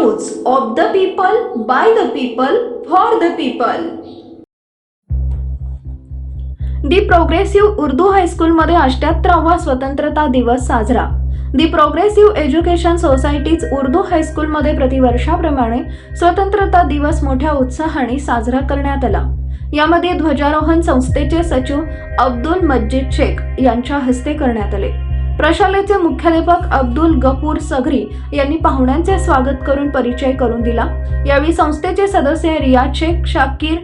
News of the people, by the people, for the people. The progressive Urdu हायस्कूलमध्ये 88वा स्वतंत्रता दिवस साजरा. दी प्रोग्रेसिव्ह एज्युकेशन सोसायटीज उर्दू हायस्कूलमध्ये प्रतिवर्षाप्रमाणे स्वतंत्रता दिवस मोठ्या उत्साहाने साजरा करण्यात आला. यामध्ये ध्वजारोहण संस्थेचे सचिव अब्दुल मजीद शेख यांच्या हस्ते करण्यात आले. प्रशालेचे मुख्याध्यापक अब्दुल गफूर सगरी यांनी पाहुण्यांचे स्वागत करून परिचय करून दिला. यावेळी संस्थेचे सदस्य रियाज शेख, शाकीर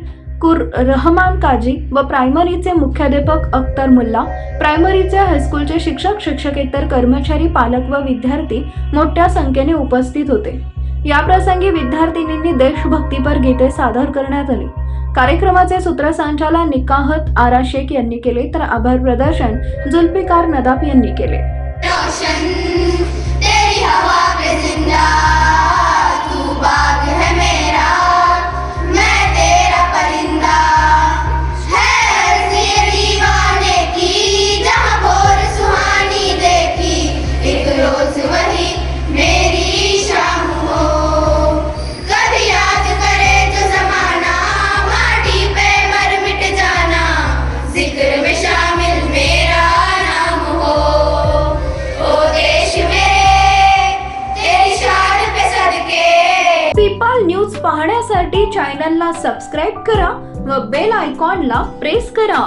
रहमान काजी व प्रायमरीचे मुख्याध्यापक अख्तर मुल्ला, प्रायमरीचे हायस्कूलचे शिक्षक, शिक्षकेतर कर्मचारी, पालक व विद्यार्थी मोठ्या संख्येने उपस्थित होते. या प्रसंगी विद्यार्थिनींनी देशभक्तीपर गीते सादर करण्यात आली. कार्यक्रमाचे सूत्रसंचालन निकाहत आरा शेख यांनी केले तर आभार प्रदर्शन जुल्फिकार नदाफ यांनी केले. पीपल न्यूज पाहण्यासाठी चॅनलला सबस्क्राईब करा व बेल आयकॉनला प्रेस करा.